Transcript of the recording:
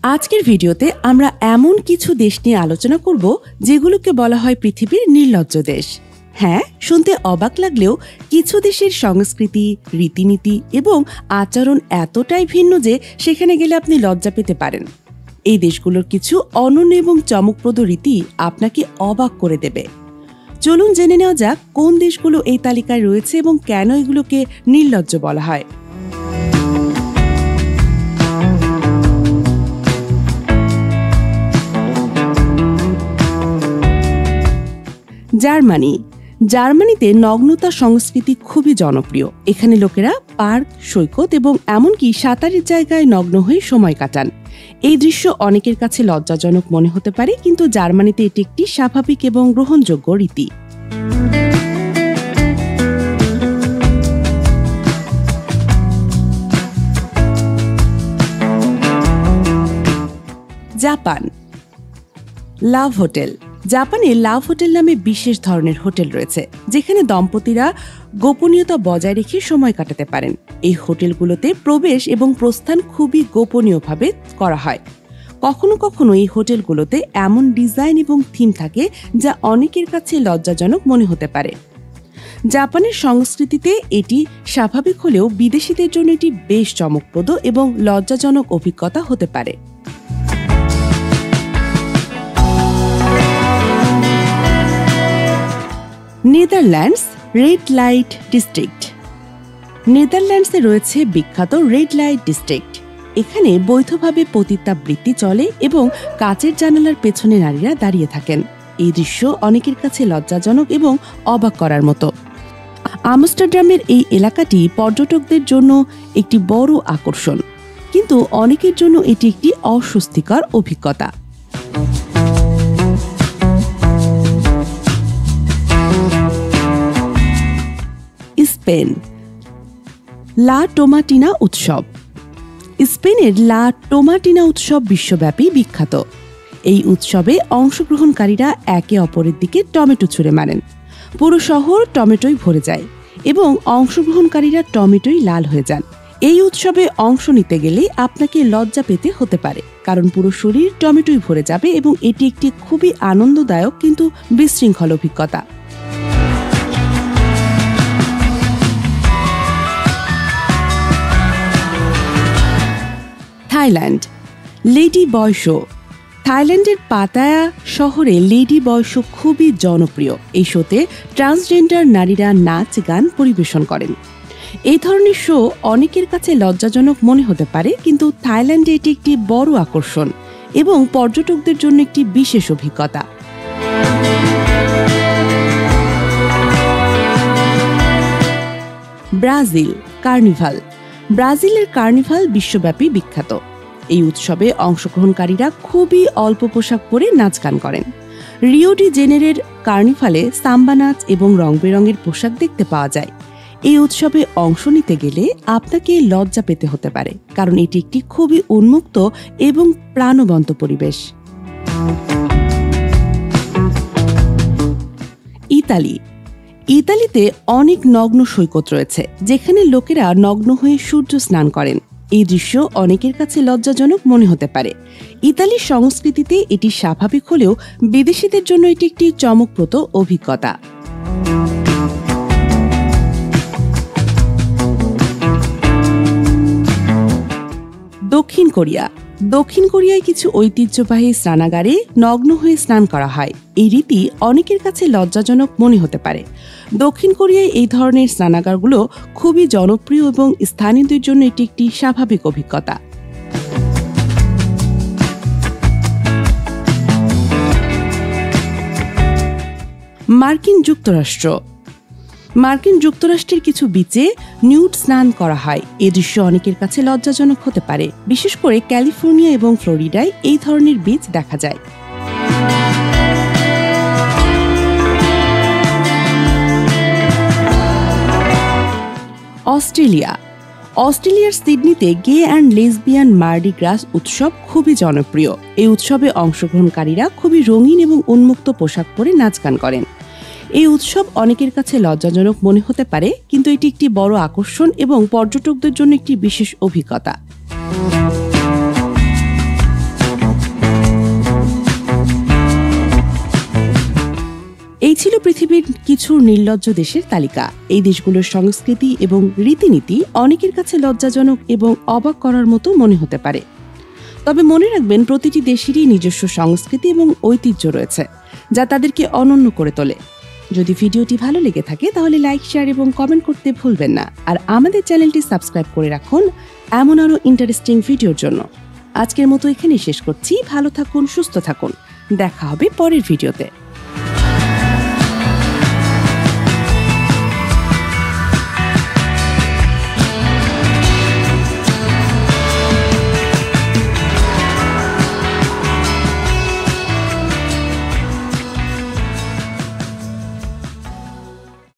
আজকের ভিডিওতে আমরা এমন কিছু দেশ নিয়ে আলোচনা করব যেগুলোকে বলা হয় পৃথিবীর নির্লজ্জ দেশ। হ্যাঁ, শুনতে অবাক লাগলেও কিছু দেশের সংস্কৃতি, রীতিনীতি এবং আচরণ এতটাই ভিন্ন যে সেখানে গেলে আপনি লজ্জা পেতে পারেন। এই দেশগুলোর কিছু অনন্য এবং চমকপ্রদ রীতি আপনাকে অবাক করে দেবে। চলুন জেনে নেওয়া যাক কোন দেশগুলো এই তালিকায় রয়েছে এবং কেন এগুলোকে নির্লজ্জ বলা হয়। জার্মানিতে নগ্নতা সংস্কৃতি খুবই জনপ্রিয়। এখানে লোকেরা পার্ক, সৈকত এবং এমনকি সাঁতারের জায়গায় নগ্ন হয়ে সময় কাটান। এই দৃশ্য অনেকের কাছে লজ্জাজনক মনে হতে পারে, কিন্তু জার্মানিতে এটি একটি স্বাভাবিক এবং গ্রহণযোগ্য রীতি। জাপান। লাভ হোটেল। জাপানে লাভ হোটেল নামে বিশেষ ধরনের হোটেল রয়েছে, যেখানে দম্পতিরা গোপনীয়তা বজায় রেখে সময় কাটাতে পারেন। এই হোটেলগুলোতে প্রবেশ এবং প্রস্থান খুবই গোপনীয়ভাবে করা হয়। কখনো কখনো এই হোটেলগুলোতে এমন ডিজাইন এবং থিম থাকে যা অনেকের কাছে লজ্জাজনক মনে হতে পারে। জাপানের সংস্কৃতিতে এটি স্বাভাবিক হলেও বিদেশিদের জন্য এটি বেশ চমকপ্রদ এবং লজ্জাজনক অভিজ্ঞতা হতে পারে। Netherlands red light district. নেদারল্যান্ডসে রয়েছে বিখ্যাত রেড লাইট ডিস্ট্রিক্ট। এখানে বৈধভাবে পতিতাবৃত্তি চলে এবং কাচের জানালার পেছনে নারীরা দাঁড়িয়ে থাকেন। এই দৃশ্য অনেকের কাছে লজ্জাজনক এবং অবাক করার মতো। আমস্টারডামের এই এলাকাটি পর্যটকদের জন্য একটি বড় আকর্ষণ, কিন্তু অনেকের জন্য এটি একটি অস্বস্তিকর অভিজ্ঞতা। স্পেন। লা টোমাটিনা উৎসব। স্পেনের লা টোমাটিনা উৎসব বিশ্বব্যাপী বিখ্যাত। এই উৎসবে অংশগ্রহণকারীরা একে অপরের দিকে টমেটো ছুঁড়ে মারেন। পুরো শহর টমেটোয় ভরে যায় এবং অংশগ্রহণকারীরা টমেটোয় লাল হয়ে যান। এই উৎসবে অংশ নিতে গেলে আপনাকে লজ্জা পেতে হতে পারে, কারণ পুরো শরীর টমেটোয় ভরে যাবে এবং এটি একটি খুবই আনন্দদায়ক কিন্তু বিশৃঙ্খল অভিজ্ঞতা। থাইল্যান্ড। লেডি বয় শো। থাইল্যান্ডের পাতায়া শহরে লেডি বয় শো খুবই জনপ্রিয়। এই শোতে ট্রান্সজেন্ডার নারীরা নাচ গান পরিবেশন করেন। এই ধরনের শো অনেকের কাছে লজ্জাজনক মনে হতে পারে, কিন্তু থাইল্যান্ডে এটি একটি বড় আকর্ষণ এবং পর্যটকদের জন্য একটি বিশেষ অভিজ্ঞতা। ব্রাজিল। কার্নিভাল। ব্রাজিলের কার্নিভাল বিশ্বব্যাপী বিখ্যাত। এই উৎসবে অংশগ্রহণকারীরা খুবই অল্প পোশাক পরে নাচ গান করেন। রিও ডি জেনেরের কার্নিভালে সাম্বা নাচ এবং রং বেরঙের পোশাক দেখতে পাওয়া যায়। এই উৎসবে অংশ নিতে গেলে আপনাকে লজ্জা পেতে হতে পারে, কারণ এটি একটি খুবই উন্মুক্ত এবং প্রাণবন্ত পরিবেশ। ইতালি। ইতালিতে অনেক নগ্ন সৈকত রয়েছে, যেখানে লোকেরা নগ্ন হয়ে সূর্য স্নান করেন। এই দৃশ্য অনেকের কাছে লজ্জাজনক মনে হতে পারে। ইতালির সংস্কৃতিতে এটি স্বাভাবিক হলেও বিদেশিদের জন্য এটি একটি চমকপ্রদ অভিজ্ঞতা। দক্ষিণ কোরিয়া। দক্ষিণ কোরিয়ায় কিছু ঐতিহ্যবাহী স্নানাগারে নগ্ন হয়ে স্নান করা হয়। এই রীতি অনেকের কাছে লজ্জাজনক মনে হতে পারে। দক্ষিণ কোরিয়ায় এই ধরনের স্নানাগারগুলো খুবই জনপ্রিয় এবং স্থানীয়দের জন্য এটি একটি স্বাভাবিক অভিজ্ঞতা। মার্কিন যুক্তরাষ্ট্র। মার্কিন যুক্তরাষ্ট্রের কিছু বিচে নিউড স্নান করা হয়। এ দৃশ্য অনেকের কাছে লজ্জাজনক হতে পারে, বিশেষ করে ক্যালিফোর্নিয়া এবং ফ্লোরিডায় এই ধরনের বিচ দেখা যায়। অস্ট্রেলিয়া। অস্ট্রেলিয়ার সিডনিতে গে অ্যান্ড লেসবিয়ান মার্ডি গ্রাস উৎসব খুবই জনপ্রিয়। এই উৎসবে অংশগ্রহণকারীরা খুবই রঙিন এবং উন্মুক্ত পোশাক পরে নাচ গান করেন। এই উৎসব অনেকের কাছে লজ্জাজনক মনে হতে পারে, কিন্তু এটি একটি বড় আকর্ষণ এবং পর্যটকদের জন্য একটি বিশেষ অভিজ্ঞতা। ছিল পৃথিবীর কিছু নির্লজ্জ দেশের তালিকা। এই দেশগুলোর সংস্কৃতি এবং রীতিনীতি অনেকের কাছে লজ্জাজনক এবং অবাক করার মতো মনে হতে পারে। তবে মনে রাখবেন, প্রতিটি দেশেরই নিজস্ব সংস্কৃতি এবং ঐতিহ্য রয়েছে, যা তাদেরকে অনন্য করে তোলে। যদি ভিডিওটি ভালো লেগে থাকে তাহলে লাইক, শেয়ার এবং কমেন্ট করতে ভুলবেন না। আর আমাদের চ্যানেলটি সাবস্ক্রাইব করে রাখুন এমন আরও ইন্টারেস্টিং ভিডিওর জন্য। আজকের মতো এখানেই শেষ করছি। ভালো থাকুন, সুস্থ থাকুন। দেখা হবে পরের ভিডিওতে।